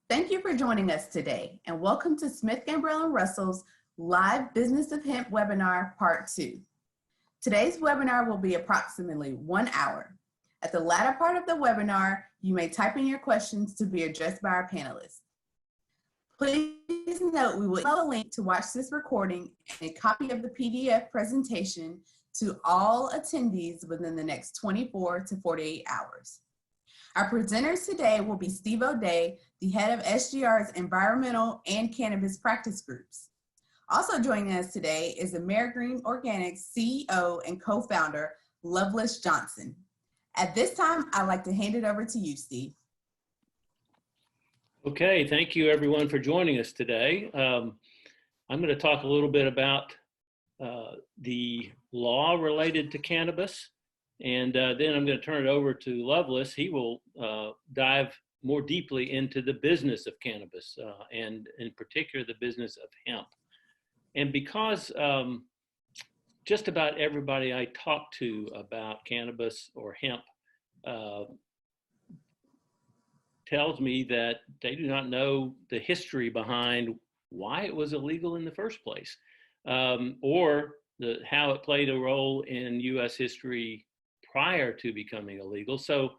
Thank you for joining us today, and welcome to Smith, Gambrell Russell's live Business of Hemp webinar, part 2. Today's webinar will be approximately 1 hour. At the latter part of the webinar, you may type in your questions to be addressed by our panelists. Please note we will email a link to watch this recording and a copy of the PDF presentation to all attendees within the next 24 to 48 hours. Our presenters today will be Steve O'Day, the head of SGR's Environmental and Cannabis Practice Groups. Also joining us today is AmeriGreen Organics CEO and co-founder, Loveless Johnson. At this time, I'd like to hand it over to you, Steve. Okay, thank you everyone for joining us today. I'm going to talk a little bit about the law related to cannabis. And then I'm going to turn it over to Loveless. He will dive more deeply into the business of cannabis and in particular the business of hemp. And because just about everybody I talk to about cannabis or hemp tells me that they do not know the history behind why it was illegal in the first place or how it played a role in U.S. history prior to becoming illegal. So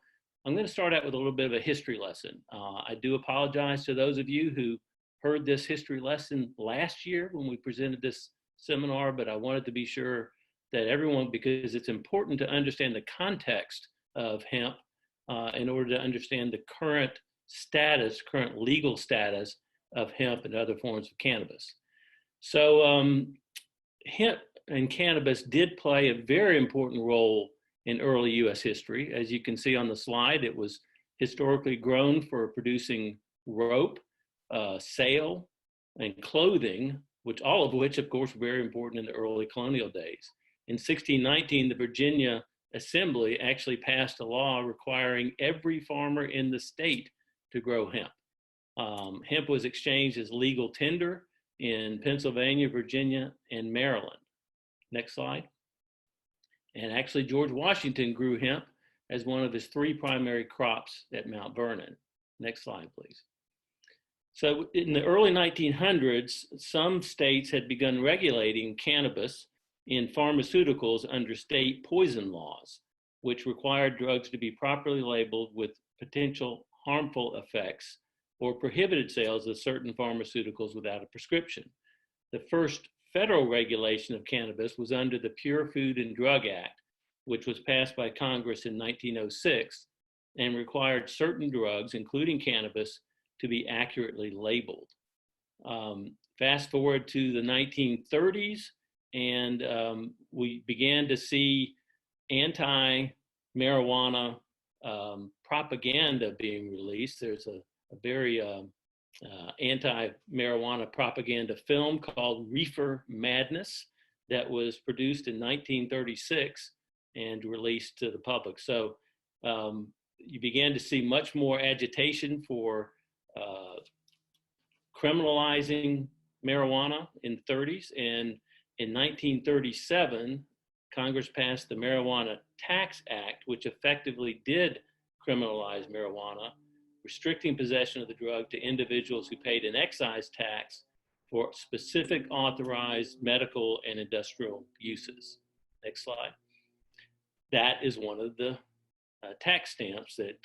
I'm going to start out with a little bit of a history lesson. I do apologize to those of you who heard this history lesson last year when we presented this seminar, but I wanted to be sure that everyone, because it's important to understand the context of hemp in order to understand the current status, current legal status of hemp and other forms of cannabis. So hemp and cannabis did play a very important role in early U.S. history. As you can see on the slide, it was historically grown for producing rope, sail, and clothing, all of which, of course, were very important in the early colonial days. In 1619, the Virginia Assembly actually passed a law requiring every farmer in the state to grow hemp. Hemp was exchanged as legal tender in Pennsylvania, Virginia, and Maryland. Next slide. And actually, George Washington grew hemp as one of his 3 primary crops at Mount Vernon. Next slide, please. So in the early 1900s, some states had begun regulating cannabis in pharmaceuticals under state poison laws, which required drugs to be properly labeled with potential harmful effects or prohibited sales of certain pharmaceuticals without a prescription. The first federal regulation of cannabis was under the Pure Food and Drug Act, which was passed by Congress in 1906 and required certain drugs, including cannabis, to be accurately labeled. Fast forward to the 1930s, and we began to see anti-marijuana propaganda being released. There's a very anti-marijuana propaganda film called Reefer Madness that was produced in 1936 and released to the public. So you began to see much more agitation for criminalizing marijuana in the 30s. And in 1937, Congress passed the Marijuana Tax Act, which effectively did criminalize marijuana, restricting possession of the drug to individuals who paid an excise tax for specific authorized medical and industrial uses. Next slide. That is one of the tax stamps that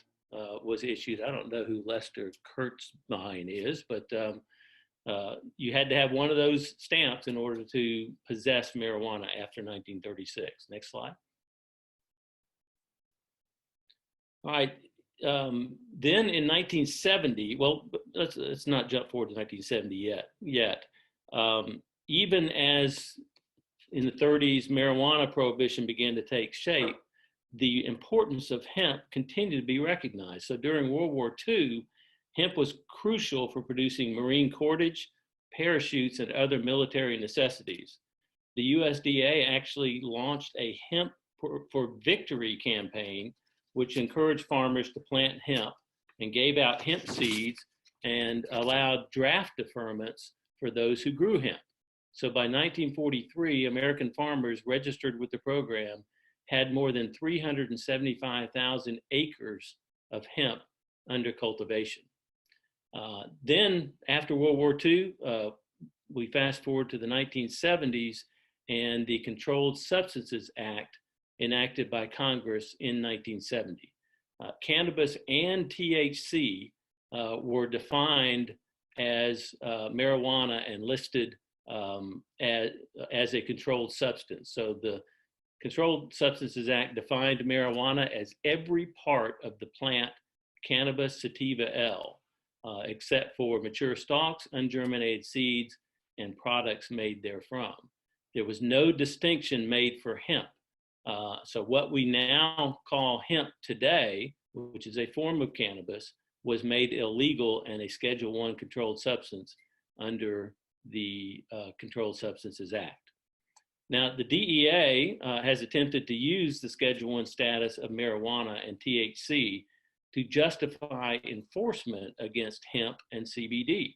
was issued. I don't know who Lester Kurtzbein is, but you had to have one of those stamps in order to possess marijuana after 1936. Next slide. All right. Then in 1970, well, let's not jump forward to 1970 yet. Even as in the 30s, marijuana prohibition began to take shape, the importance of hemp continued to be recognized. So during World War II, hemp was crucial for producing marine cordage, parachutes, and other military necessities. The USDA actually launched a Hemp for Victory campaign, which encouraged farmers to plant hemp and gave out hemp seeds and allowed draft deferments for those who grew hemp. So by 1943, American farmers registered with the program had more than 375,000 acres of hemp under cultivation. Then after World War II, we fast forward to the 1970s and the Controlled Substances Act enacted by Congress in 1970. Cannabis and THC were defined as marijuana and listed as a controlled substance. So the Controlled Substances Act defined marijuana as every part of the plant cannabis sativa L, except for mature stalks, ungerminated seeds, and products made therefrom. There was no distinction made for hemp. So what we now call hemp today, which is a form of cannabis, was made illegal and a Schedule I controlled substance under the Controlled Substances Act. Now, the DEA has attempted to use the Schedule I status of marijuana and THC to justify enforcement against hemp and CBD.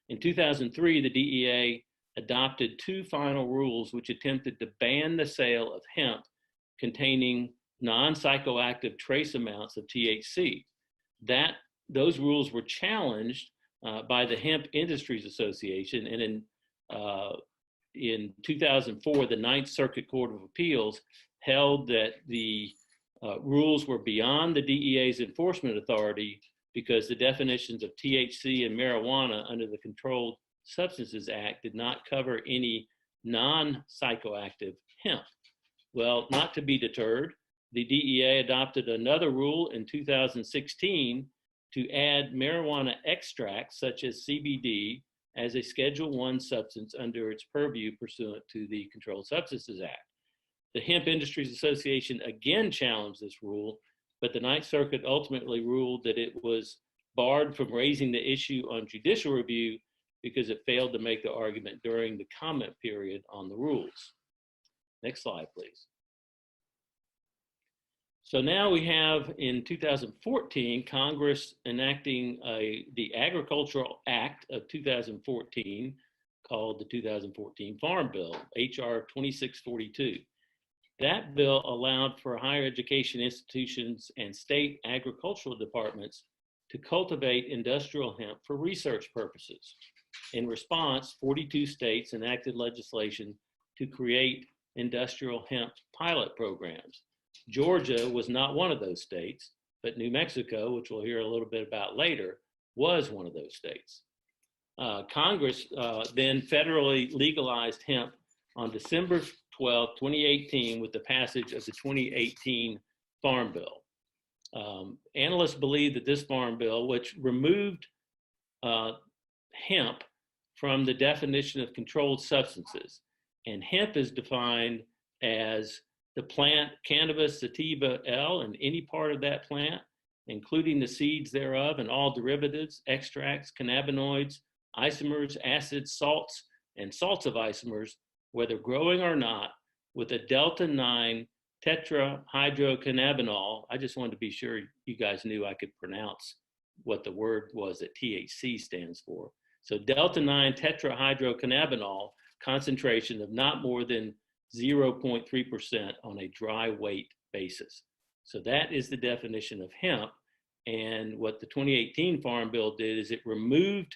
In 2003, the DEA adopted 2 final rules which attempted to ban the sale of hemp containing non-psychoactive trace amounts of THC. Those rules were challenged by the Hemp Industries Association, and in 2004, the Ninth Circuit Court of Appeals held that the rules were beyond the DEA's enforcement authority because the definitions of THC and marijuana under the Controlled Substances Act did not cover any non-psychoactive hemp. Well, not to be deterred, the DEA adopted another rule in 2016 to add marijuana extracts such as CBD as a Schedule I substance under its purview pursuant to the Controlled Substances Act. The Hemp Industries Association again challenged this rule, but the Ninth Circuit ultimately ruled that it was barred from raising the issue on judicial review because it failed to make the argument during the comment period on the rules. Next slide, please. So now we have in 2014, Congress enacting the Agricultural Act of 2014 called the 2014 Farm Bill, HR 2642. That bill allowed for higher education institutions and state agricultural departments to cultivate industrial hemp for research purposes. In response, 42 states enacted legislation to create industrial hemp pilot programs. Georgia was not one of those states, but New Mexico, which we'll hear a little bit about later, was one of those states. Congress then federally legalized hemp on December 12, 2018 with the passage of the 2018 Farm Bill. Analysts believe that this Farm Bill, which removed hemp from the definition of controlled substances, and hemp is defined as the plant cannabis sativa L and any part of that plant, including the seeds thereof and all derivatives, extracts, cannabinoids, isomers, acids, salts, and salts of isomers, whether growing or not, with a delta-9 tetrahydrocannabinol. I just wanted to be sure you guys knew I could pronounce what the word was that THC stands for. So delta-9 tetrahydrocannabinol concentration of not more than 0.3% on a dry weight basis. So that is the definition of hemp. And what the 2018 Farm Bill did is it removed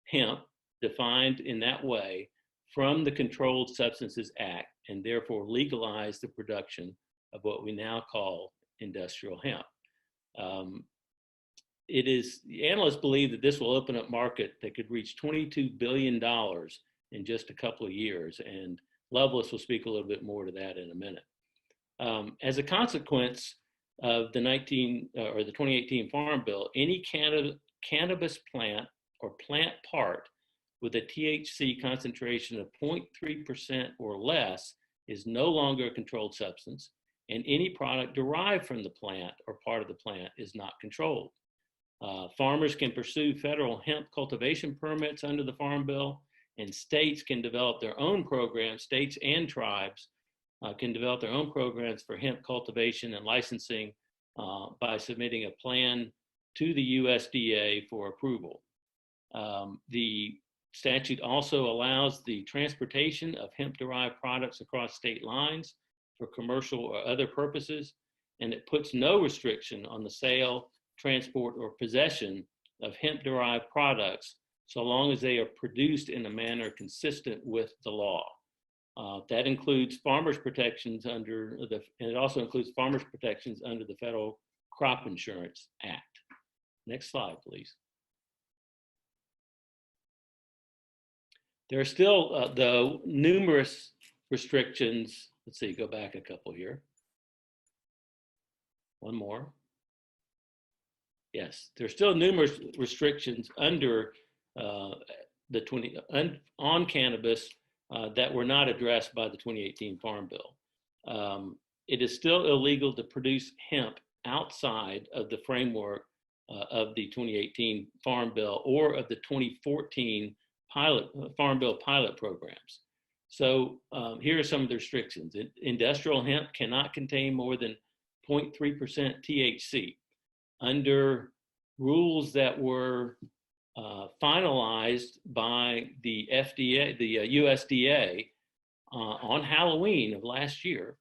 hemp, defined in that way, from the Controlled Substances Act and therefore legalized the production of what we now call industrial hemp. Analysts believe that this will open up market that could reach $22 billion in just a couple of years. And Loveless will speak a little bit more to that in a minute. As a consequence of the 2018 Farm Bill, any cannabis plant or plant part with a THC concentration of 0.3% or less is no longer a controlled substance, and any product derived from the plant or part of the plant is not controlled. Farmers can pursue federal hemp cultivation permits under the Farm Bill, and states can develop their own programs, states and tribes can develop their own programs for hemp cultivation and licensing by submitting a plan to the USDA for approval. The statute also allows the transportation of hemp-derived products across state lines for commercial or other purposes, and it puts no restriction on the sale, transport, or possession of hemp-derived products so long as they are produced in a manner consistent with the law. That includes farmers' protections and it also includes farmers' protections under the Federal Crop Insurance Act. Next slide, please. There are still, though, numerous restrictions. Let's see, go back a couple here. One more. Yes, there's still numerous restrictions under on cannabis that were not addressed by the 2018 Farm Bill. It is still illegal to produce hemp outside of the framework of the 2018 Farm Bill or of the 2014 Farm Bill pilot programs. So here are some of the restrictions. Industrial hemp cannot contain more than 0.3% THC. Under rules that were finalized by the FDA, the USDA, on Halloween of last year,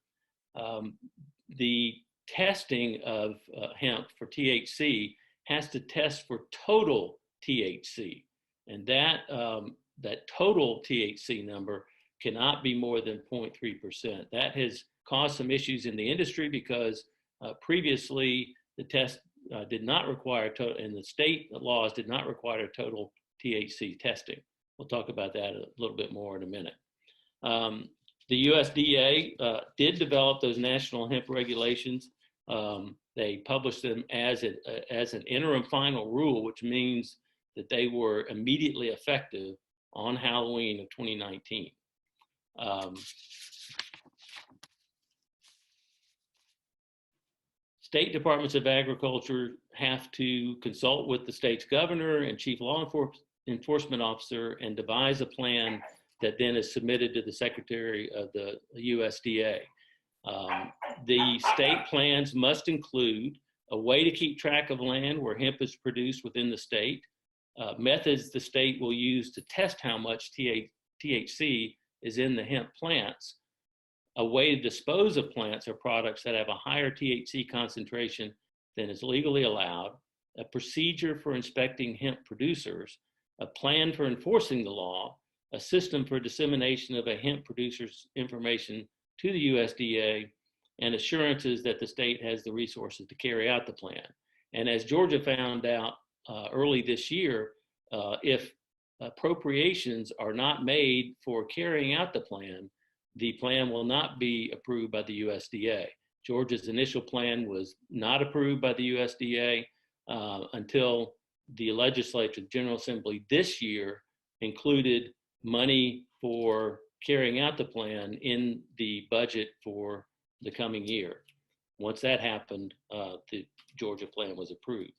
the testing of hemp for THC has to test for total THC, and that total THC number cannot be more than 0.3%. That has caused some issues in the industry because previously the test did not require and the state laws did not require total THC testing. We'll talk about that a little bit more in a minute. The USDA did develop those national hemp regulations. They published them as an interim final rule, which means that they were immediately effective on Halloween of 2019. State departments of agriculture have to consult with the state's governor and chief law enforcement officer and devise a plan that then is submitted to the secretary of the USDA. The state plans must include a way to keep track of land where hemp is produced within the state, methods the state will use to test how much THC is in the hemp plants, a way to dispose of plants or products that have a higher THC concentration than is legally allowed, a procedure for inspecting hemp producers, a plan for enforcing the law, a system for dissemination of a hemp producer's information to the USDA, and assurances that the state has the resources to carry out the plan. And as Georgia found out early this year, if appropriations are not made for carrying out the plan will not be approved by the USDA. Georgia's initial plan was not approved by the USDA until the legislature, General Assembly this year included money for carrying out the plan in the budget for the coming year. Once that happened, the Georgia plan was approved.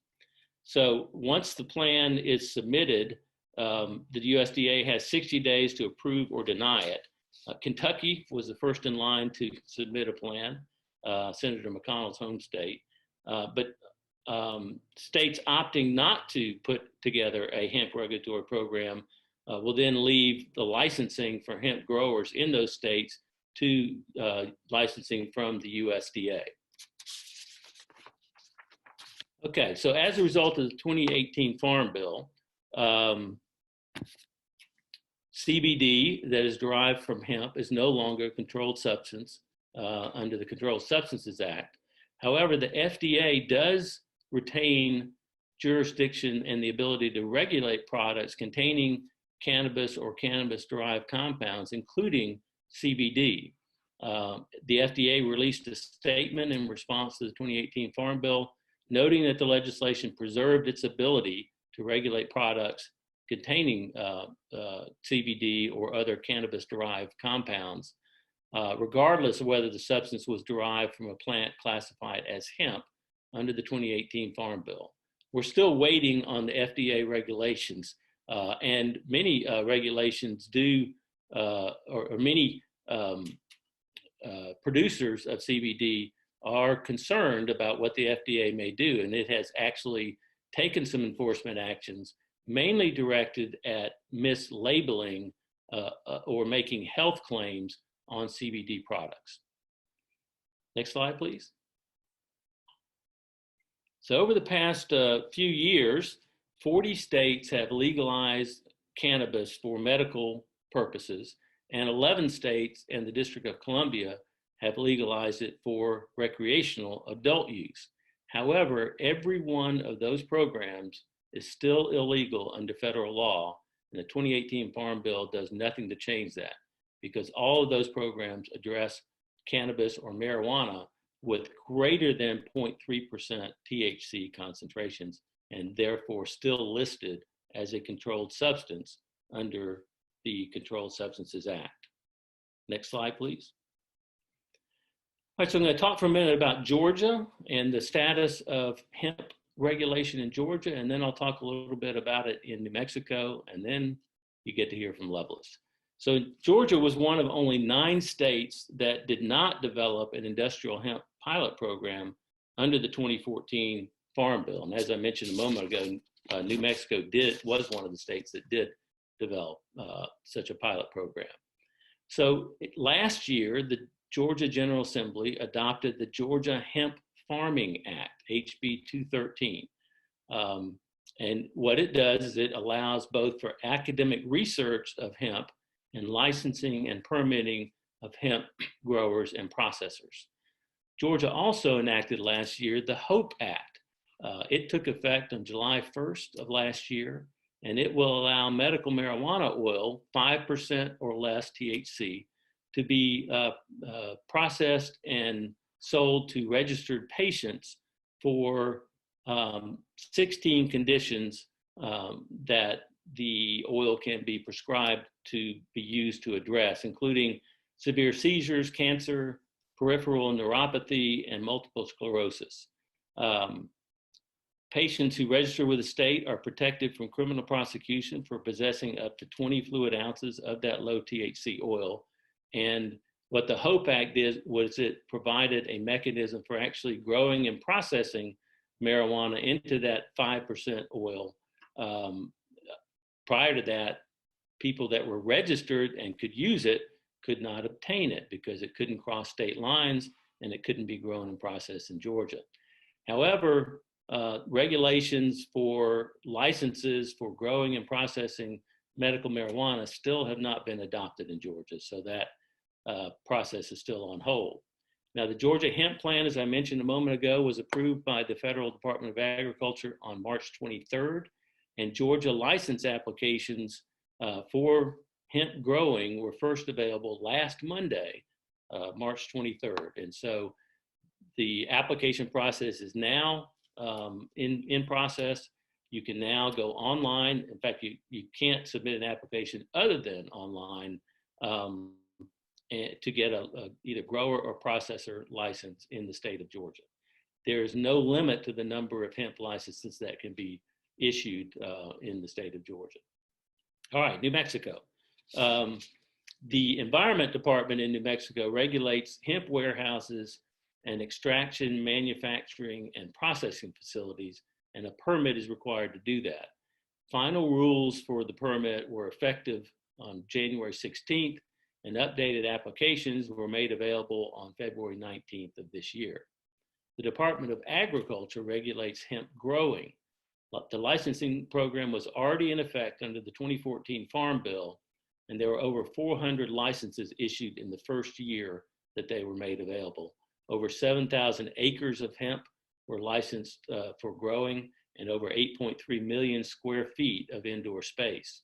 So once the plan is submitted, the USDA has 60 days to approve or deny it. Kentucky was the first in line to submit a plan, Senator McConnell's home state, but states opting not to put together a hemp regulatory program will then leave the licensing for hemp growers in those states to licensing from the USDA. Okay, so as a result of the 2018 Farm Bill, CBD that is derived from hemp is no longer a controlled substance under the Controlled Substances Act. However, the FDA does retain jurisdiction and the ability to regulate products containing cannabis or cannabis-derived compounds, including CBD. The FDA released a statement in response to the 2018 Farm Bill, noting that the legislation preserved its ability to regulate products containing CBD or other cannabis-derived compounds, regardless of whether the substance was derived from a plant classified as hemp under the 2018 Farm Bill. We're still waiting on the FDA regulations, and many regulations do, or many producers of CBD are concerned about what the FDA may do, and it has actually taken some enforcement actions mainly directed at mislabeling or making health claims on CBD products. Next slide, please. So over the past few years, 40 states have legalized cannabis for medical purposes, and 11 states and the District of Columbia have legalized it for recreational adult use. However, every one of those programs is still illegal under federal law, and the 2018 Farm Bill does nothing to change that, because all of those programs address cannabis or marijuana with greater than 0.3% THC concentrations, and therefore still listed as a controlled substance under the Controlled Substances Act. Next slide, please. All right, so I'm going to talk for a minute about Georgia and the status of hemp regulation in Georgia, and then I'll talk a little bit about it in New Mexico, and then you get to hear from Loveless. So Georgia was one of only 9 states that did not develop an industrial hemp pilot program under the 2014 Farm Bill. And as I mentioned a moment ago, New Mexico was one of the states that did develop such a pilot program. So last year, the Georgia General Assembly adopted the Georgia Hemp Farming Act, HB 213. And what it does is it allows both for academic research of hemp and licensing and permitting of hemp growers and processors. Georgia also enacted last year the HOPE Act. It took effect on July 1st of last year, and it will allow medical marijuana oil, 5% or less THC, to be processed and sold to registered patients for 16 conditions that the oil can be prescribed to be used to address, including severe seizures, cancer, peripheral neuropathy, and multiple sclerosis. Patients who register with the state are protected from criminal prosecution for possessing up to 20 fluid ounces of that low THC oil. And what the HOPE Act did was it provided a mechanism for actually growing and processing marijuana into that 5% oil. Prior to that, people that were registered and could use it could not obtain it because it couldn't cross state lines and it couldn't be grown and processed in Georgia. However, regulations for licenses for growing and processing medical marijuana still have not been adopted in Georgia, so that process is still on hold. Now, the Georgia Hemp Plan, as I mentioned a moment ago, was approved by the Federal Department of Agriculture on March 23rd, and Georgia license applications for hemp growing were first available last Monday, March 23rd. And so the application process is now in process. You can now go online. In fact, you can't submit an application other than online to get a either grower or processor license in the state of Georgia. There is no limit to the number of hemp licenses that can be issued in the state of Georgia. All right, New Mexico. The Environment Department in New Mexico regulates hemp warehouses and extraction, manufacturing, and processing facilities, and a permit is required to do that. Final rules for the permit were effective on January 16th, and updated applications were made available on February 19th of this year. The Department of Agriculture regulates hemp growing. The licensing program was already in effect under the 2014 Farm Bill, and there were over 400 licenses issued in the first year that they were made available. Over 7,000 acres of hemp were licensed for growing, and over 8.3 million square feet of indoor space.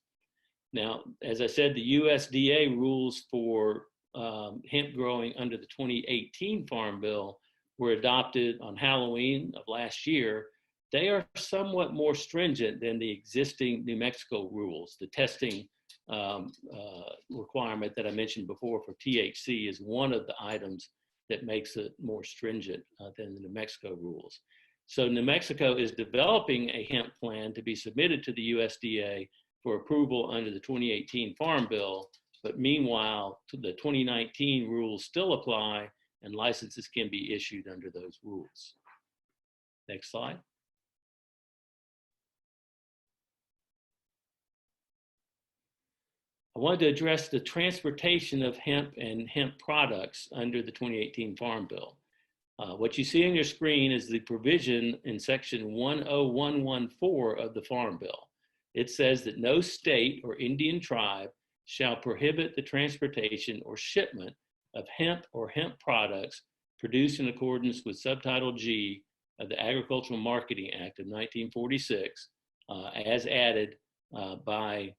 Now, as I said, the USDA rules for hemp growing under the 2018 Farm Bill were adopted on Halloween of last year. They are somewhat more stringent than the existing New Mexico rules. The testing requirement that I mentioned before for THC is one of the items that makes it more stringent than the New Mexico rules. So New Mexico is developing a hemp plan to be submitted to the USDA for approval under the 2018 Farm Bill, but meanwhile, the 2019 rules still apply and licenses can be issued under those rules. Next slide. I wanted to address the transportation of hemp and hemp products under the 2018 Farm Bill. What you see on your screen is the provision in section 10114 of the Farm Bill. It says that no state or Indian tribe shall prohibit the transportation or shipment of hemp or hemp products produced in accordance with Subtitle G of the Agricultural Marketing Act of 1946, as added by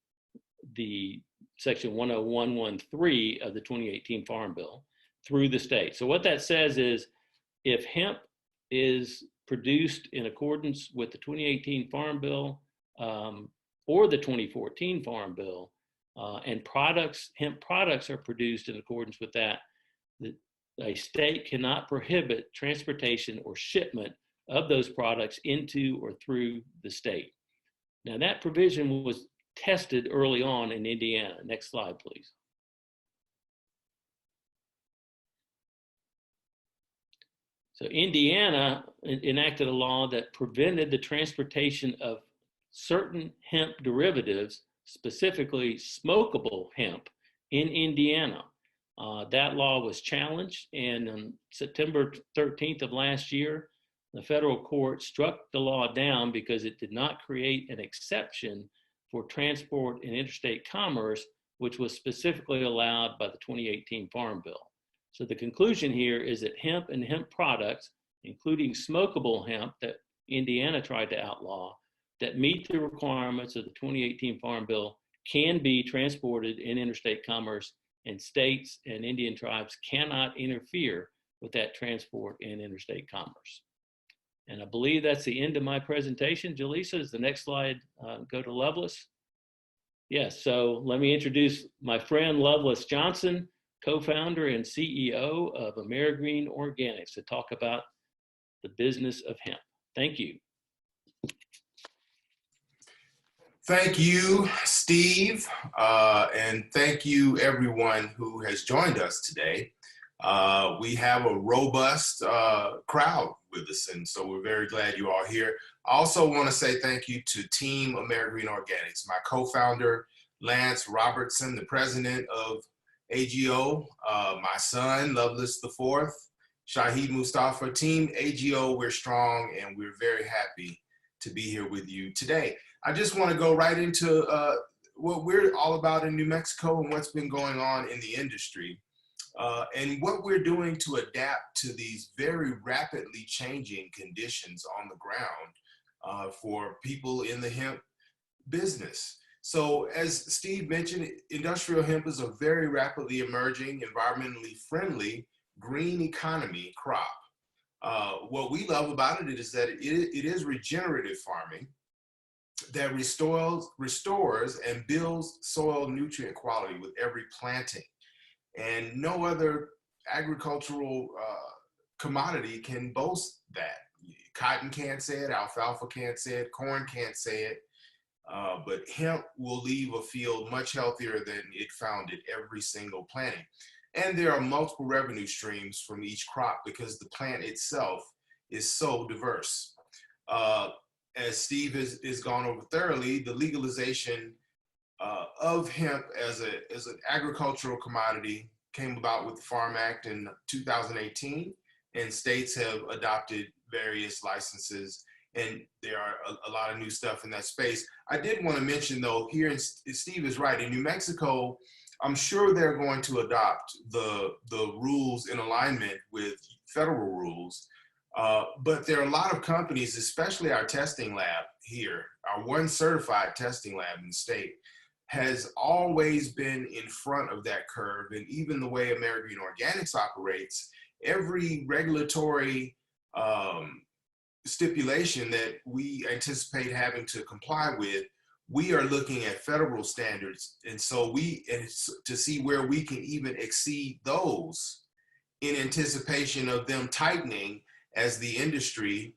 the section 10113 of the 2018 Farm Bill through the state. So what that says is, if hemp is produced in accordance with the 2018 Farm Bill or the 2014 Farm Bill, and hemp products are produced in accordance with that, a state cannot prohibit transportation or shipment of those products into or through the state. Now that provision was tested early on in Indiana. Next slide, please. So Indiana enacted a law that prevented the transportation of certain hemp derivatives, specifically smokable hemp, in Indiana. That law was challenged, and on September 13th of last year, the federal court struck the law down because it did not create an exception for transport and interstate commerce, which was specifically allowed by the 2018 Farm Bill. So the conclusion here is that hemp and hemp products, including smokable hemp that Indiana tried to outlaw, that meet the requirements of the 2018 Farm Bill can be transported in interstate commerce, and states and Indian tribes cannot interfere with that transport in interstate commerce. And I believe that's the end of my presentation. Jaleesa, is the next slide go to Loveless? Yes, so let me introduce my friend Loveless Johnson, co-founder and CEO of AmeriGreen Organics, to talk about the business of hemp. Thank you. Thank you, Steve, and thank you everyone who has joined us today. We have a robust crowd with us, and so we're very glad you are here. I also want to say thank you to Team AmeriGreen Organics, my co-founder, Lance Robertson, the president of AGO, my son, Loveless the Fourth, Shahid Mustafa. Team AGO, we're strong, and we're very happy to be here with you today. I just want to go right into what we're all about in New Mexico and what's been going on in the industry, and what we're doing to adapt to these very rapidly changing conditions on the ground for people in the hemp business. So as Steve mentioned, industrial hemp is a very rapidly emerging, environmentally friendly, green economy crop. What we love about it is that it is regenerative farming that restores and builds soil nutrient quality with every planting. And no other agricultural commodity can boast that. Cotton can't say it, alfalfa can't say it, corn can't say it, but hemp will leave a field much healthier than it found it every single planting. And there are multiple revenue streams from each crop because the plant itself is so diverse. As Steve has gone over thoroughly, the legalization of hemp as an agricultural commodity came about with the Farm Act in 2018, and states have adopted various licenses, and there are a lot of new stuff in that space. I did want to mention though, here, and Steve is right, in New Mexico, I'm sure they're going to adopt the rules in alignment with federal rules. But there are a lot of companies, especially our testing lab here, our one certified testing lab in the state, has always been in front of that curve. And even the way AmeriGreen Organics operates, every regulatory stipulation that we anticipate having to comply with, we are looking at federal standards. And so to see where we can even exceed those in anticipation of them tightening as the industry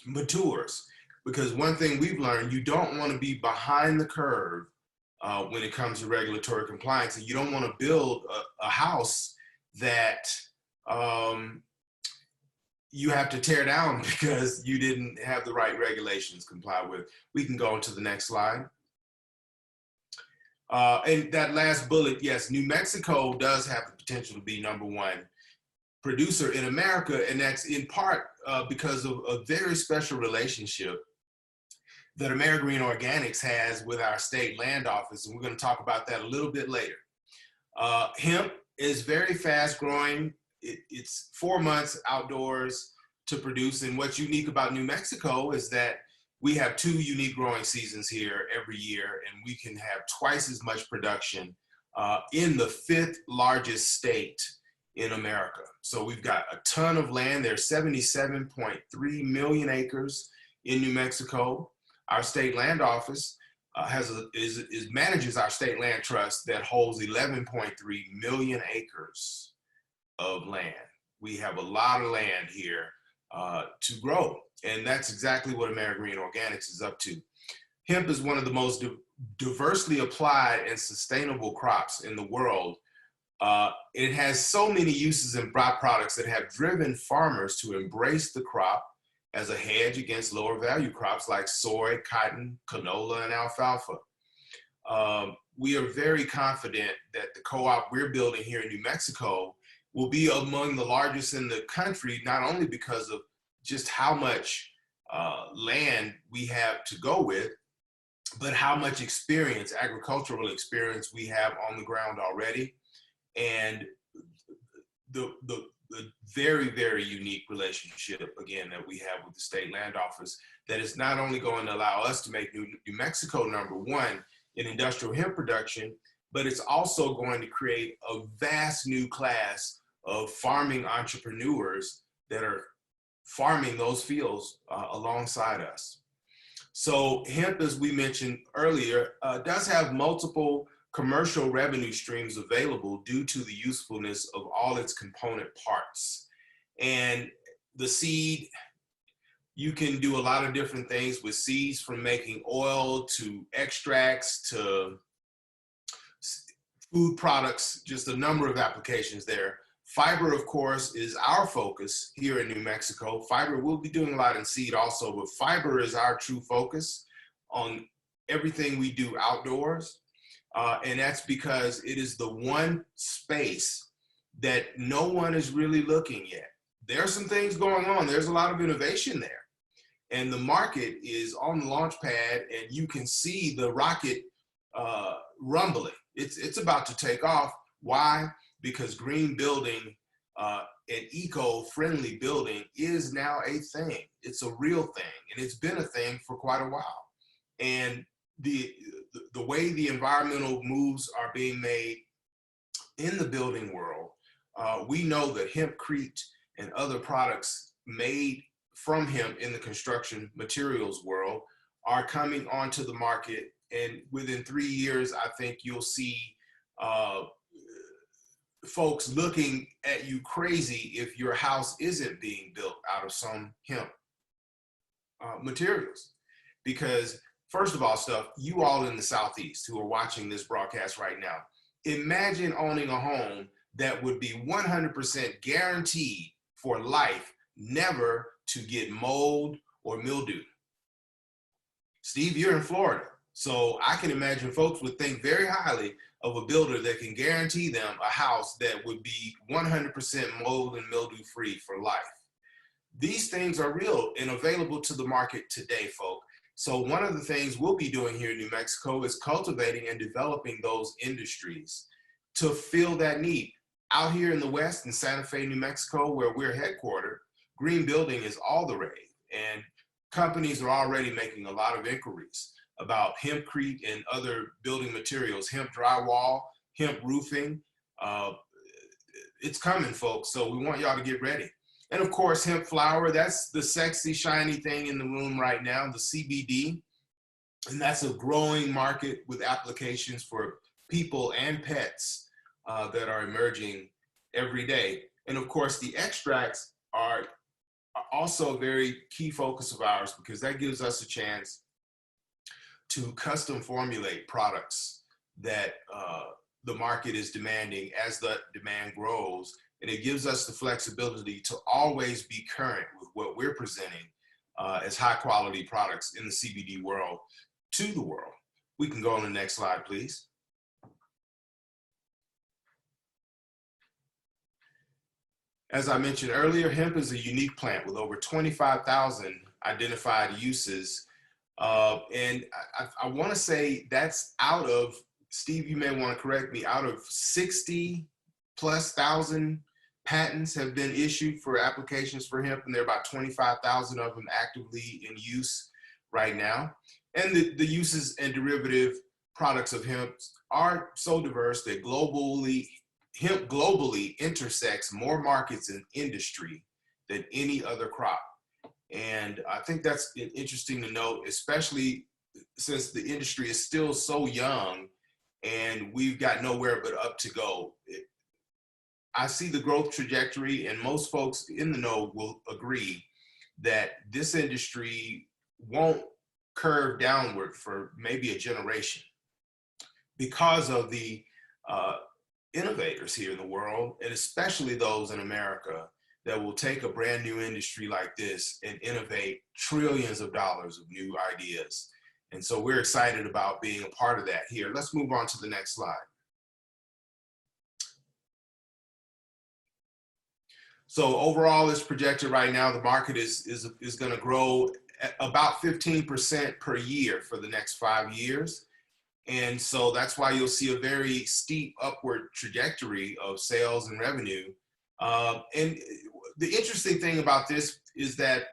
matures. Because one thing we've learned, you don't want to be behind the curve when it comes to regulatory compliance, and you don't want to build a house that you have to tear down because you didn't have the right regulations comply with. We can go on to the next slide. And that last bullet, yes, New Mexico does have the potential to be #1 producer in America, and that's in part because of a very special relationship that AmeriGreen Organics has with our state land office, and we're going to talk about that a little bit later. Hemp is very fast growing. It's 4 months outdoors to produce, and what's unique about New Mexico is that we have 2 unique growing seasons here every year, and we can have twice as much production in the 5th largest state in America. So we've got a ton of land. There's 77.3 million acres in New Mexico. Our state land office manages our state land trust that holds 11.3 million acres of land. We have a lot of land here to grow, and that's exactly what AmeriGreen Organics is up to. Hemp is one of the most diversely applied and sustainable crops in the world. It has so many uses and byproducts that have driven farmers to embrace the crop as a hedge against lower value crops like soy, cotton, canola, and alfalfa. We are very confident that the co-op we're building here in New Mexico will be among the largest in the country, not only because of just how much land we have to go with, but how much experience, agricultural experience, we have on the ground already. And the very, very unique relationship, again, that we have with the state land office that is not only going to allow us to make New Mexico #1 in industrial hemp production, but it's also going to create a vast new class of farming entrepreneurs that are farming those fields alongside us. So hemp, as we mentioned earlier, does have multiple commercial revenue streams available due to the usefulness of all its component parts. And the seed, you can do a lot of different things with seeds, from making oil to extracts to food products, just a number of applications there. Fiber, of course, is our focus here in New Mexico. Fiber, we'll be doing a lot in seed also, but fiber is our true focus on everything we do outdoors. And that's because it is the one space that no one is really looking yet. There are some things going on. There's a lot of innovation there. And the market is on the launch pad, and you can see the rocket rumbling. It's about to take off. Why? Because green building and eco-friendly building is now a thing. It's a real thing, and it's been a thing for quite a while. And the way the environmental moves are being made in the building world, we know that hempcrete and other products made from hemp in the construction materials world are coming onto the market. And within 3 years, I think you'll see folks looking at you crazy if your house isn't being built out of some hemp materials. Because first of all, you all in the Southeast who are watching this broadcast right now, imagine owning a home that would be 100% guaranteed for life, never to get mold or mildew. Steve, you're in Florida, so I can imagine folks would think very highly of a builder that can guarantee them a house that would be 100% mold and mildew free for life. These things are real and available to the market today, folks. So one of the things we'll be doing here in New Mexico is cultivating and developing those industries to fill that need. Out here in the West, in Santa Fe, New Mexico, where we're headquartered, green building is all the rage. And companies are already making a lot of inquiries about hempcrete and other building materials, hemp drywall, hemp roofing. It's coming, folks. So we want y'all to get ready. And of course, hemp flower, that's the sexy, shiny thing in the room right now, the CBD. And that's a growing market with applications for people and pets that are emerging every day. And of course, the extracts are also a very key focus of ours, because that gives us a chance to custom formulate products that the market is demanding as the demand grows. And it gives us the flexibility to always be current with what we're presenting as high quality products in the CBD world to the world. We can go on the next slide, please. As I mentioned earlier, hemp is a unique plant with over 25,000 identified uses. And I want to say that's out of, Steve, you may want to correct me, out of 60 plus thousand patents have been issued for applications for hemp, and there are about 25,000 of them actively in use right now. And the uses and derivative products of hemp are so diverse that hemp globally intersects more markets and industry than any other crop. And I think that's interesting to note, especially since the industry is still so young and we've got nowhere but up to go. I see the growth trajectory, and most folks in the know will agree that this industry won't curve downward for maybe a generation because of the innovators here in the world, and especially those in America that will take a brand new industry like this and innovate trillions of dollars of new ideas. And so we're excited about being a part of that here. Let's move on to the next slide. So overall, it's projected right now, the market is going to grow at about 15% per year for the next 5 years. And so that's why you'll see a very steep upward trajectory of sales and revenue. And the interesting thing about this is that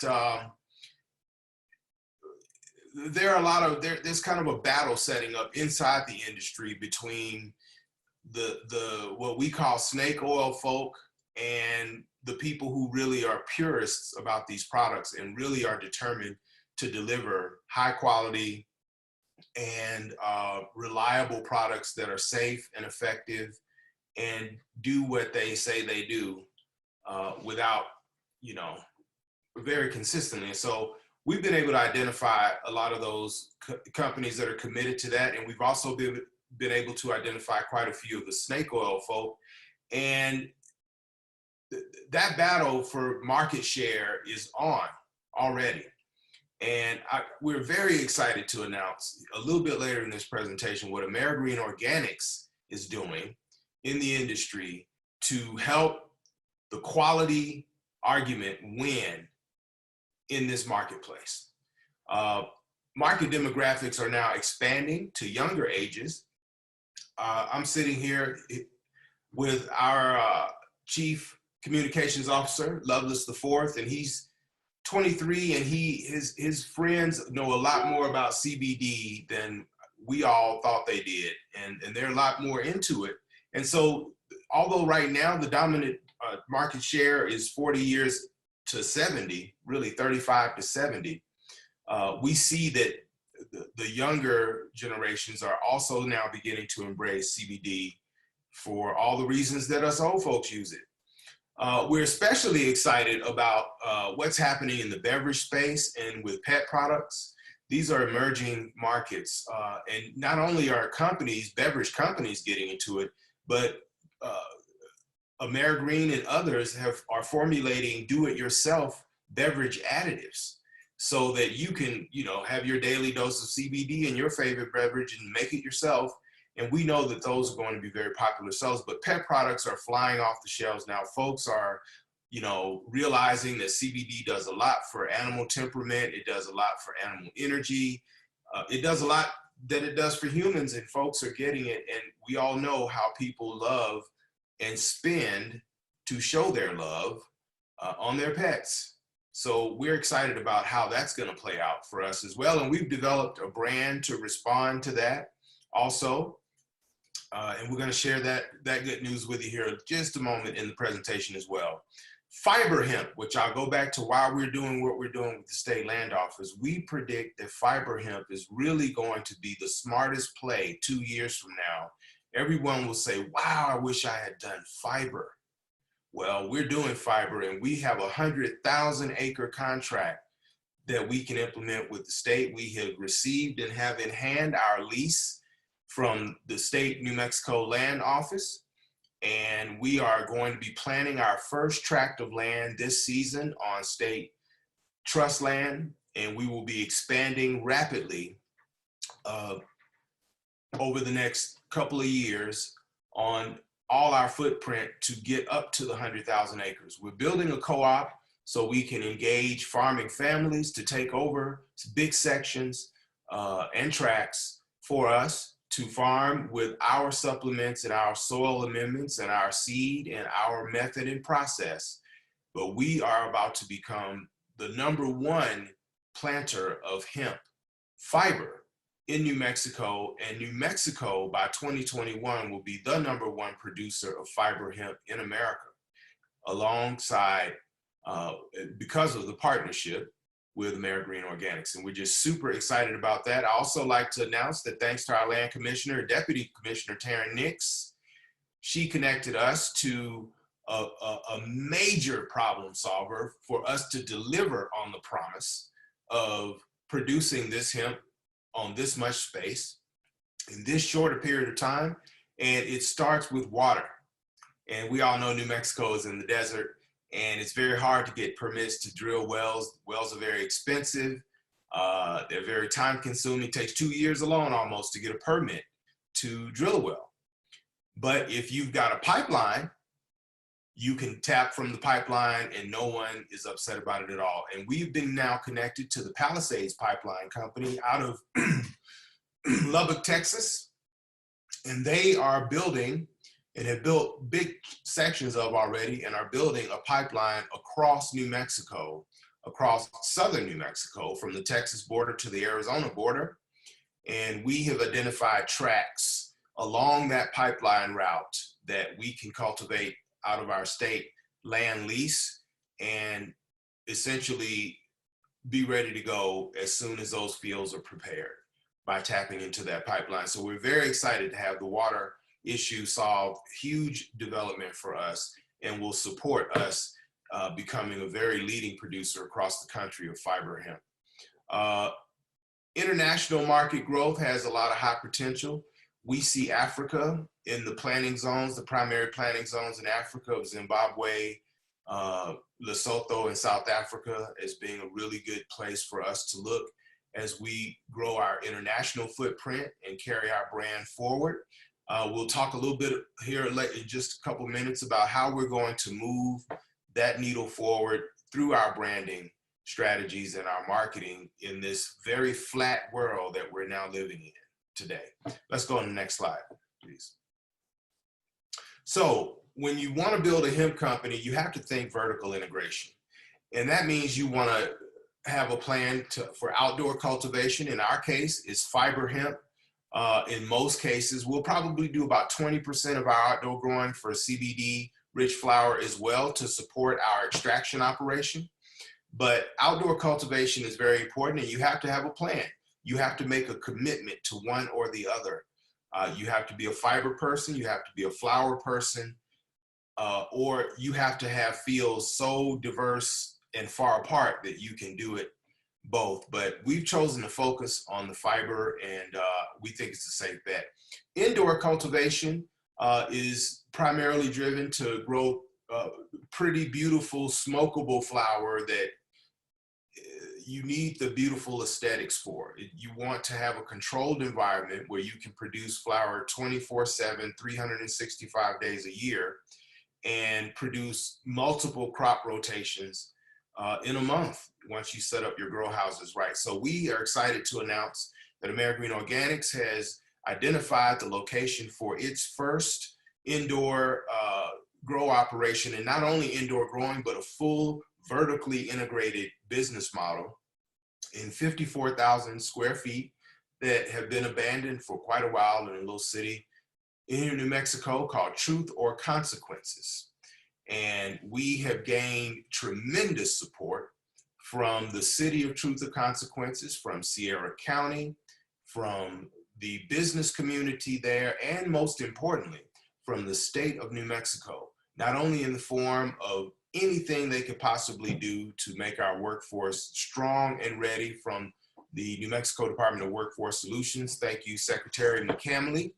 there's kind of a battle setting up inside the industry between the what we call snake oil folk and the people who really are purists about these products and really are determined to deliver high quality and reliable products that are safe and effective and do what they say they do without, very consistently. And so we've been able to identify a lot of those companies that are committed to that. And we've also been able to identify quite a few of the snake oil folk. And that battle for market share is on already. And we're very excited to announce a little bit later in this presentation what AmeriGreen Organics is doing in the industry to help the quality argument win in this marketplace. Market demographics are now expanding to younger ages. I'm sitting here with our Chief Communications Officer, Loveless IV, and he's 23, and his friends know a lot more about CBD than we all thought they did, and they're a lot more into it. And so, although right now the dominant market share is 40 years to 70, really 35 to 70, we see that the younger generations are also now beginning to embrace CBD for all the reasons that us old folks use it. We're especially excited about what's happening in the beverage space and with pet products. These are emerging markets, and not only are beverage companies getting into it, but AmeriGreen and others are formulating do-it-yourself beverage additives so that you can, have your daily dose of CBD in your favorite beverage and make it yourself. And we know that those are going to be very popular sales, but pet products are flying off the shelves now. Folks are, realizing that CBD does a lot for animal temperament. It does a lot for animal energy. It does a lot that it does for humans, and folks are getting it. And we all know how people love and spend to show their love on their pets. So we're excited about how that's going to play out for us as well. And we've developed a brand to respond to that also. And we're going to share that good news with you here in just a moment in the presentation as well. Fiber hemp, which I'll go back to why we're doing what we're doing with the state land office. We predict that fiber hemp is really going to be the smartest play 2 years from now. Everyone will say, wow, I wish I had done fiber. Well, we're doing fiber, and we have a 100,000-acre contract that we can implement with the state. We have received and have in hand our lease from the state New Mexico land office. And we are going to be planting our first tract of land this season on state trust land. And we will be expanding rapidly over the next couple of years on all our footprint to get up to the 100,000 acres. We're building a co-op so we can engage farming families to take over big sections and tracts for us to farm with our supplements and our soil amendments and our seed and our method and process. But we are about to become the #1 planter of hemp fiber in New Mexico, and New Mexico by 2021 will be the #1 producer of fiber hemp in America, alongside, because of the partnership with AmeriGreen Organics. And we're just super excited about that. I also like to announce that thanks to our land commissioner, Deputy Commissioner Taryn Nix, she connected us to a major problem solver for us to deliver on the promise of producing this hemp on this much space in this shorter period of time. And it starts with water. And we all know New Mexico is in the desert, and it's very hard to get permits to drill wells. Wells are very expensive. They're very time consuming. It takes 2 years alone almost to get a permit to drill a well. But if you've got a pipeline, you can tap from the pipeline and no one is upset about it at all. And we've been now connected to the Palisades Pipeline Company out of Lubbock, Texas. And they are building and have built big sections of already and are building a pipeline across New Mexico, across southern New Mexico, from the Texas border to the Arizona border. And we have identified tracts along that pipeline route that we can cultivate out of our state land lease and essentially be ready to go as soon as those fields are prepared by tapping into that pipeline. So we're very excited to have the water issue solved. Huge development for us, and will support us becoming a very leading producer across the country of fiber hemp. International market growth has a lot of high potential. We see Africa in the planting zones, the primary planting zones in Africa of Zimbabwe, Lesotho, and South Africa as being a really good place for us to look as we grow our international footprint and carry our brand forward. We'll talk a little bit here in just a couple minutes about how we're going to move that needle forward through our branding strategies and our marketing in this very flat world that we're now living in today. Let's go on the next slide, please. So when you want to build a hemp company, you have to think vertical integration. And that means you want to have a plan for outdoor cultivation. In our case, it's fiber hemp. In most cases, we'll probably do about 20% of our outdoor growing for CBD rich flower as well to support our extraction operation. But outdoor cultivation is very important, and you have to have a plan. You have to make a commitment to one or the other. You have to be a fiber person, you have to be a flower person, or you have to have fields so diverse and far apart that you can do it both. But we've chosen to focus on the fiber, and we think it's a safe bet. Indoor cultivation is primarily driven to grow pretty beautiful smokable flower that you need the beautiful aesthetics for. You want to have a controlled environment where you can produce flower 24/7, 365 days a year, and produce multiple crop rotations in a month once you set up your grow houses right. So we are excited to announce that AmeriGreen Organics has identified the location for its first indoor grow operation, and not only indoor growing, but a full vertically integrated business model in 54,000 square feet that have been abandoned for quite a while in a little city in New Mexico called Truth or Consequences. And we have gained tremendous support from the city of Truth or Consequences, from Sierra County, from the business community there, and most importantly, from the state of New Mexico, not only in the form of anything they could possibly do to make our workforce strong and ready from the New Mexico Department of Workforce Solutions. Thank you, Secretary McCamley,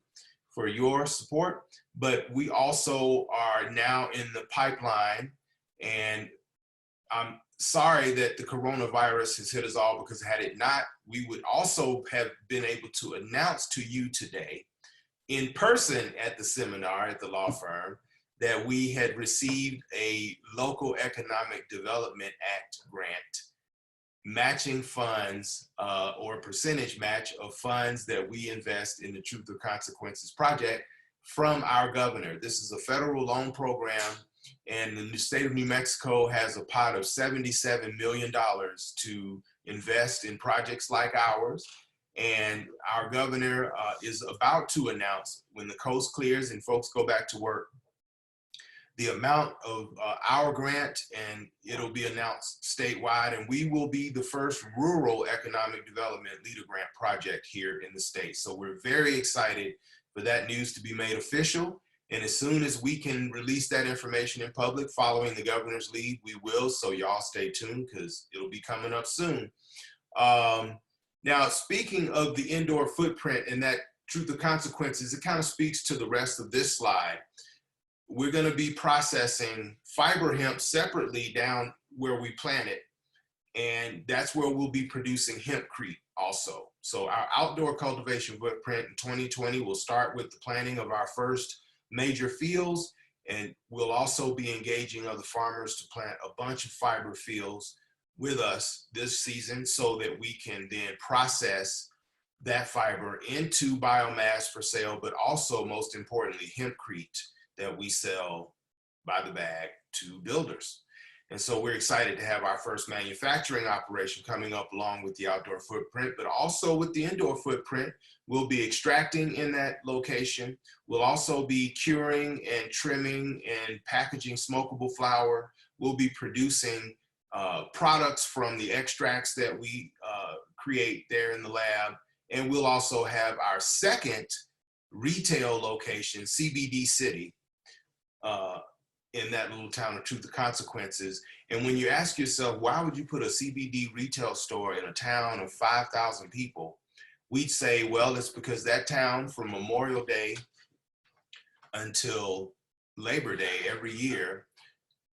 for your support. But we also are now in the pipeline, and I'm sorry that the coronavirus has hit us all, because had it not, we would also have been able to announce to you today in person at the seminar at the law firm that we had received a Local Economic Development Act grant, matching funds or a percentage match of funds that we invest in the Truth or Consequences project from our governor. This is a federal loan program, and the state of New Mexico has a pot of $77 million to invest in projects like ours. And our governor is about to announce, when the coast clears and folks go back to work, the amount of our grant, and it'll be announced statewide, and we will be the first rural economic development leader grant project here in the state. So we're very excited for that news to be made official. And as soon as we can release that information in public following the governor's lead, we will. So y'all stay tuned, because it'll be coming up soon. Now, speaking of the indoor footprint and that Truth or Consequences, it kind of speaks to the rest of this slide. We're going to be processing fiber hemp separately down where we plant it, and that's where we'll be producing hempcrete also. So our outdoor cultivation footprint in 2020 will start with the planting of our first major fields, and we'll also be engaging other farmers to plant a bunch of fiber fields with us this season, so that we can then process that fiber into biomass for sale, but also, most importantly, hempcrete that we sell by the bag to builders. And so we're excited to have our first manufacturing operation coming up along with the outdoor footprint, but also with the indoor footprint. We'll be extracting in that location. We'll also be curing and trimming and packaging smokable flower. We'll be producing products from the extracts that we create there in the lab. And we'll also have our second retail location, CBD City, in that little town of Truth or Consequences. And when you ask yourself, why would you put a CBD retail store in a town of 5,000 people? We'd say, well, it's because that town, from Memorial Day until Labor Day every year,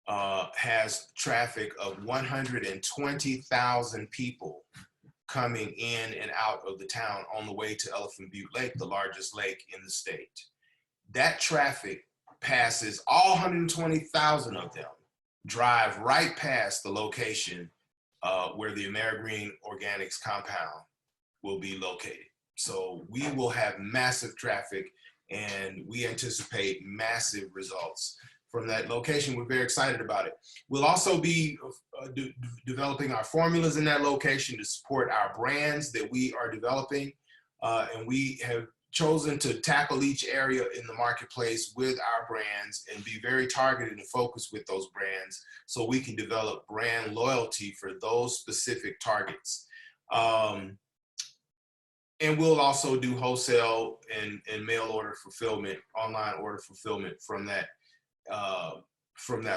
has traffic of 120,000 people coming in and out of the town on the way to Elephant Butte Lake, the largest lake in the state. That traffic passes, all 120,000 of them drive right past the location where the AmeriGreen Organics compound will be located. So we will have massive traffic, and we anticipate massive results from that location. We're very excited about it. We'll also be developing our formulas in that location to support our brands that we are developing. And we have chosen to tackle each area in the marketplace with our brands and be very targeted and focused with those brands, so we can develop brand loyalty for those specific targets. And we'll also do wholesale and mail order fulfillment, online order fulfillment from that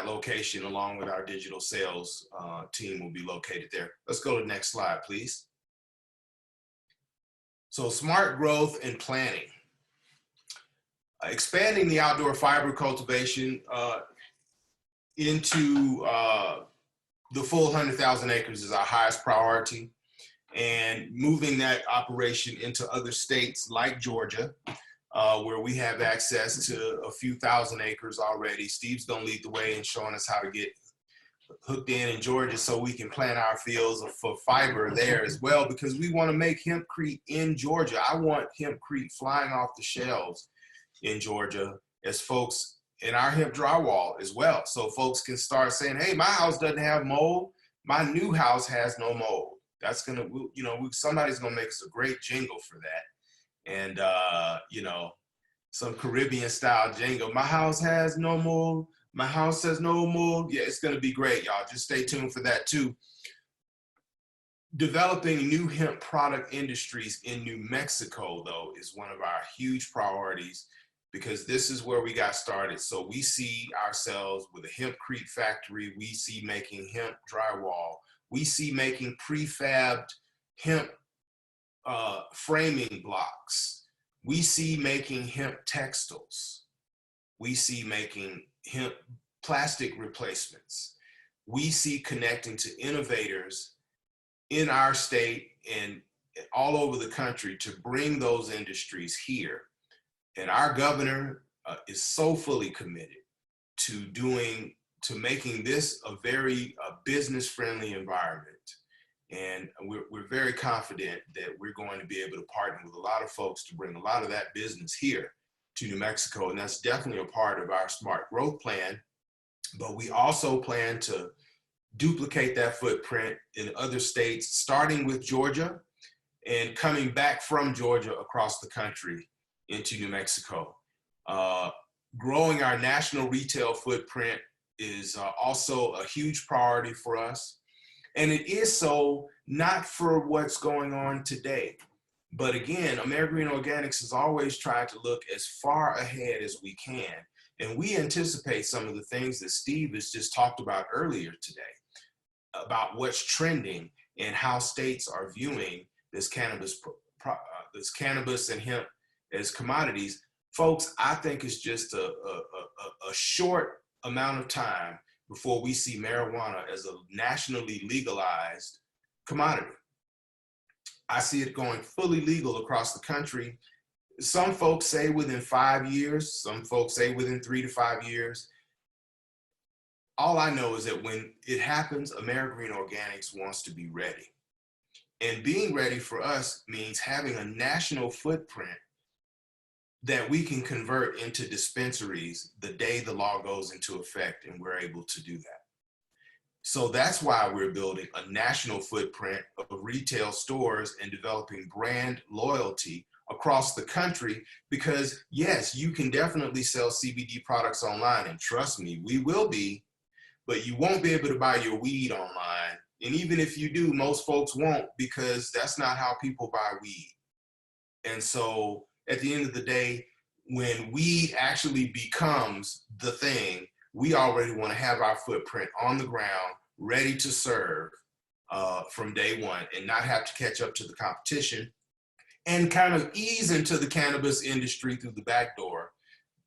location, along with our digital sales team will be located there. Let's go to the next slide, please. So smart growth and planning. Expanding the outdoor fiber cultivation into the full 100,000 acres is our highest priority, and moving that operation into other states like Georgia, where we have access to a few thousand acres already. Steve's gonna lead the way in showing us how to get hooked in Georgia, so we can plant our fields for fiber there as well, because we want to make hempcrete in Georgia. I want hempcrete flying off the shelves in Georgia as folks in our hemp drywall as well. So folks can start saying, hey, my house doesn't have mold. My new house has no mold. That's gonna, you know, somebody's gonna make us a great jingle for that. And, you know, some Caribbean style jingle. My house has no mold. My house has no mold. Yeah, it's going to be great, y'all. Just stay tuned for that too. Developing new hemp product industries in New Mexico, though, is one of our huge priorities, because this is where we got started. So we see ourselves with a hempcrete factory. We see making hemp drywall. We see making prefabbed hemp framing blocks. We see making hemp textiles. We see making hemp plastic replacements. We see connecting to innovators in our state and all over the country to bring those industries here. And our governor is so fully committed to making this a very business-friendly environment. And we're very confident that we're going to be able to partner with a lot of folks to bring a lot of that business here to New Mexico. And that's definitely a part of our smart growth plan. But we also plan to duplicate that footprint in other states, starting with Georgia and coming back from Georgia across the country into New Mexico. Growing our national retail footprint is also a huge priority for us. And it is so not for what's going on today. But again, AmeriGreen Organics has always tried to look as far ahead as we can. And we anticipate some of the things that Steve has just talked about earlier today, about what's trending and how states are viewing this cannabis and hemp as commodities. Folks, I think it's just a short amount of time before we see marijuana as a nationally legalized commodity. I see it going fully legal across the country. Some folks say within 5 years, some folks say within 3 to 5 years. All I know is that when it happens, AmeriGreen Organics wants to be ready. And being ready for us means having a national footprint that we can convert into dispensaries the day the law goes into effect, and we're able to do that. So that's why we're building a national footprint of retail stores and developing brand loyalty across the country, because yes, you can definitely sell CBD products online, and trust me, we will be, but you won't be able to buy your weed online. And even if you do, most folks won't, because that's not how people buy weed. And so at the end of the day, when weed actually becomes the thing, we already want to have our footprint on the ground, ready to serve from day one, and not have to catch up to the competition and kind of ease into the cannabis industry through the back door,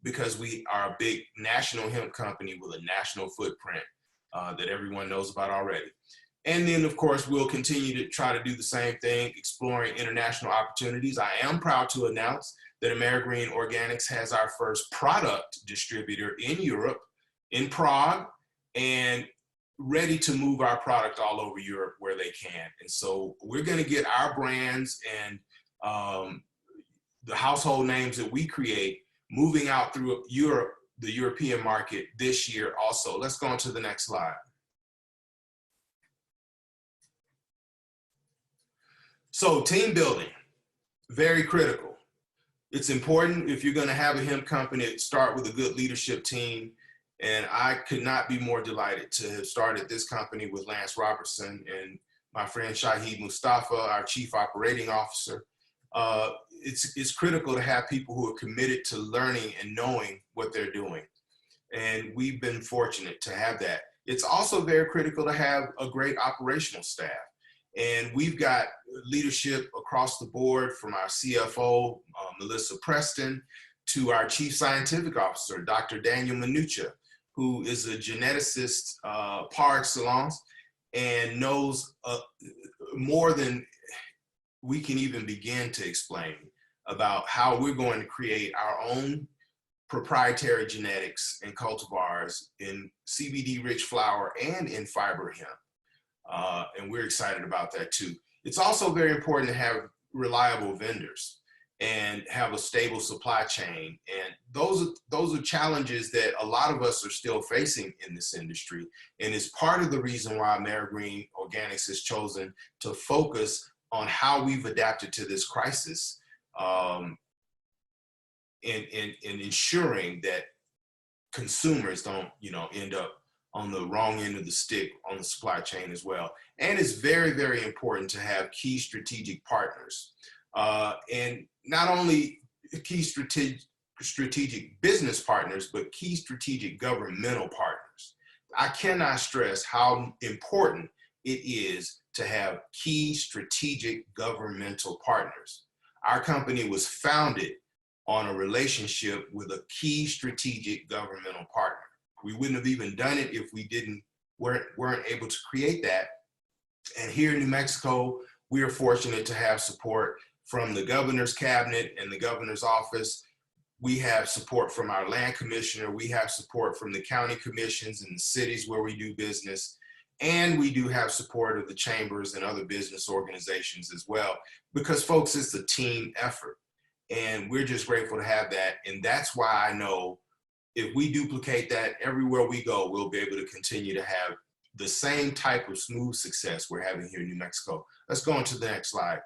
because we are a big national hemp company with a national footprint that everyone knows about already. And then, of course, we'll continue to try to do the same thing, exploring international opportunities. I am proud to announce that AmeriGreen Organics has our first product distributor in Europe, in Prague, and ready to move our product all over Europe where they can. And so we're going to get our brands and the household names that we create moving out through Europe, the European market this year also. Let's go on to the next slide. So team building, very critical. It's important if you're going to have a hemp company to start with a good leadership team. And I could not be more delighted to have started this company with Lance Robertson and my friend Shahid Mustafa, our Chief Operating Officer. It's critical to have people who are committed to learning and knowing what they're doing. And we've been fortunate to have that. It's also very critical to have a great operational staff. And we've got leadership across the board, from our CFO, Melissa Preston, to our Chief Scientific Officer, Dr. Daniel Minucha, who is a geneticist par excellence and knows more than we can even begin to explain about how we're going to create our own proprietary genetics and cultivars in CBD-rich flower and in fiber hemp. And we're excited about that too. It's also very important to have reliable vendors and have a stable supply chain. And those are challenges that a lot of us are still facing in this industry. And it's part of the reason why AmeriGreen Organics has chosen to focus on how we've adapted to this crisis, in ensuring that consumers don't, end up on the wrong end of the stick on the supply chain as well. And it's very, very important to have key strategic partners. And not only key strategic business partners, but key strategic governmental partners. I cannot stress how important it is to have key strategic governmental partners. Our company was founded on a relationship with a key strategic governmental partner. We wouldn't have even done it if we weren't able to create that. And here in New Mexico, we are fortunate to have support from the governor's cabinet and the governor's office we have support from our land commissioner. We have support from the county commissions and the cities where we do business. And we do have support of the chambers and other business organizations as well, because folks, it's a team effort. And we're just grateful to have that. And that's why I know if we duplicate that everywhere we go, we'll be able to continue to have the same type of smooth success we're having here in New Mexico. Let's go on to the next slide.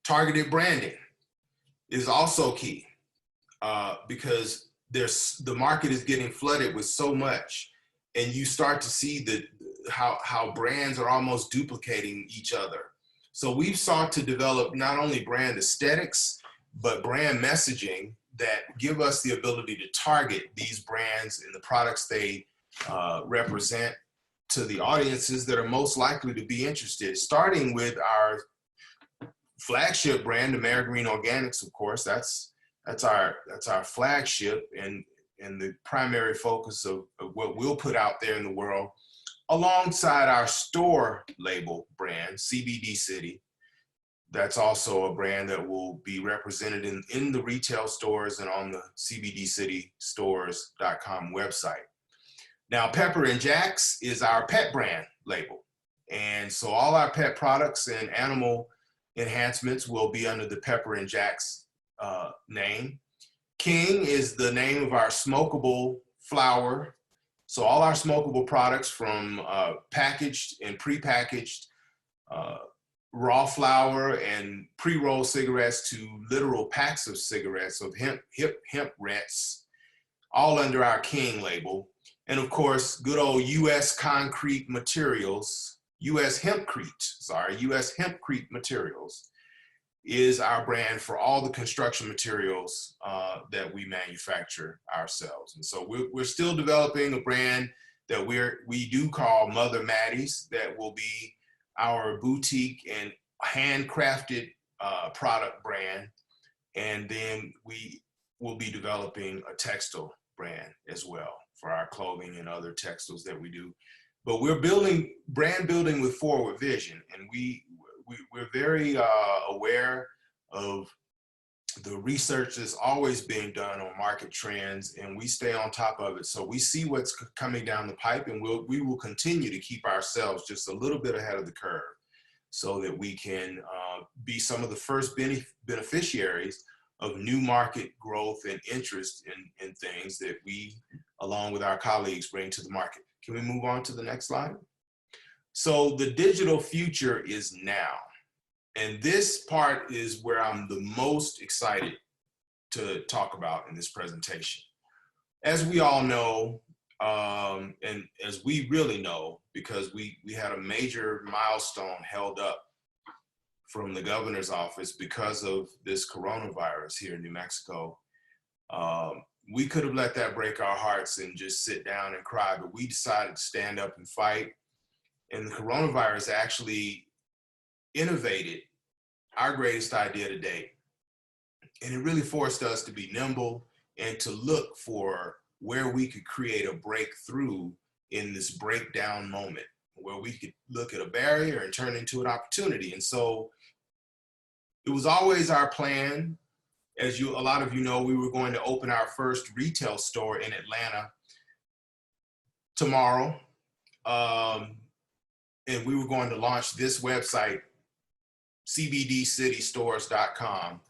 Targeted branding is also key because the market is getting flooded with so much, and you start to see how brands are almost duplicating each other. So we've sought to develop not only brand aesthetics, but brand messaging that give us the ability to target these brands and the products they represent to the audiences that are most likely to be interested, starting with our flagship brand, AmeriGreen Organics, of course. That's our flagship and the primary focus of what we'll put out there in the world, alongside our store label brand, CBD City. That's also a brand that will be represented in the retail stores and on the cbdcitystores.com website. Now, Pepper and Jack's is our pet brand label. And so all our pet products and animal enhancements will be under the Pepper and Jack's name. King is the name of our smokable flower. So all our smokable products, from packaged and prepackaged raw flower and pre-rolled cigarettes to literal packs of cigarettes of hemp rets, all under our King label. And of course, good old U.S. Concrete Materials, U.S. Hempcrete Materials is our brand for all the construction materials that we manufacture ourselves. And so we're still developing a brand that we do call Mother Maddie's, that will be our boutique and handcrafted product brand. And then we will be developing a textile brand as well for our clothing and other textiles that we do. But we're building brand building with forward vision, and we're very aware of the research that's always being done on market trends, and we stay on top of it. So we see what's coming down the pipe, and we will continue to keep ourselves just a little bit ahead of the curve so that we can be some of the first beneficiaries of new market growth and interest in things that we, along with our colleagues, bring to the market. Can we move on to the next slide? So the digital future is now. And this part is where I'm the most excited to talk about in this presentation. As we all know, and as we really know, because we had a major milestone held up from the governor's office because of this coronavirus here in New Mexico. We could have let that break our hearts and just sit down and cry, but we decided to stand up and fight. And the coronavirus actually innovated our greatest idea to date. And it really forced us to be nimble and to look for where we could create a breakthrough in this breakdown moment, where we could look at a barrier and turn into an opportunity. And so it was always our plan. As a lot of you know, we were going to open our first retail store in Atlanta tomorrow. And we were going to launch this website, cbdcitystores.com,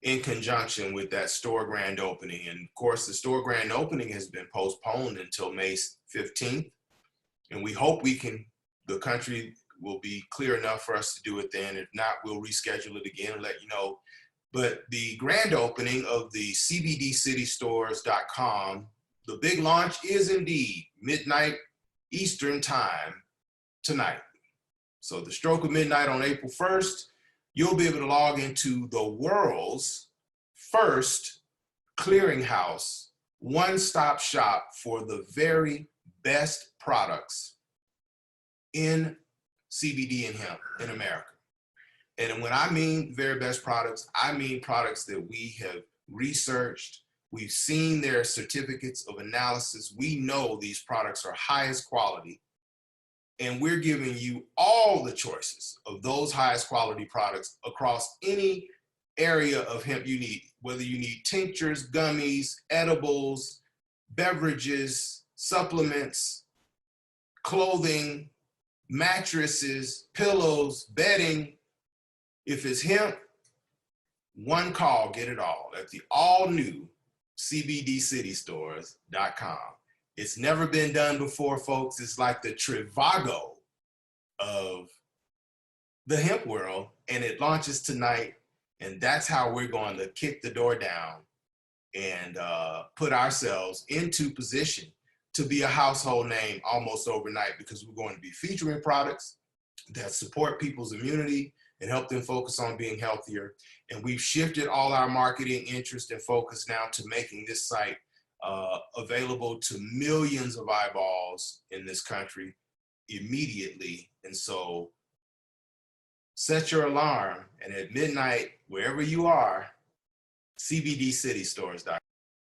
in conjunction with that store grand opening. And of course, the store grand opening has been postponed until May 15th. And we hope the country will be clear enough for us to do it then. If not, we'll reschedule it again and let you know. But the grand opening of the cbdcitystores.com, the big launch is indeed midnight Eastern time tonight. So the stroke of midnight on April 1st, you'll be able to log into the world's first clearinghouse, one-stop shop for the very best products in CBD and hemp in America. And when I mean very best products, I mean products that we have researched. We've seen their certificates of analysis. We know these products are highest quality. And we're giving you all the choices of those highest quality products across any area of hemp you need, whether you need tinctures, gummies, edibles, beverages, supplements, clothing, mattresses, pillows, bedding. If it's hemp, one call, get it all at the all new CBDcitystores.com. It's never been done before, folks. It's like the Trivago of the hemp world, and it launches tonight. And that's how we're going to kick the door down and put ourselves into position to be a household name almost overnight, because we're going to be featuring products that support people's immunity and help them focus on being healthier. And we've shifted all our marketing interest and focus now to making this site available to millions of eyeballs in this country immediately. And so set your alarm, and at midnight, wherever you are, CBDcitystores.com.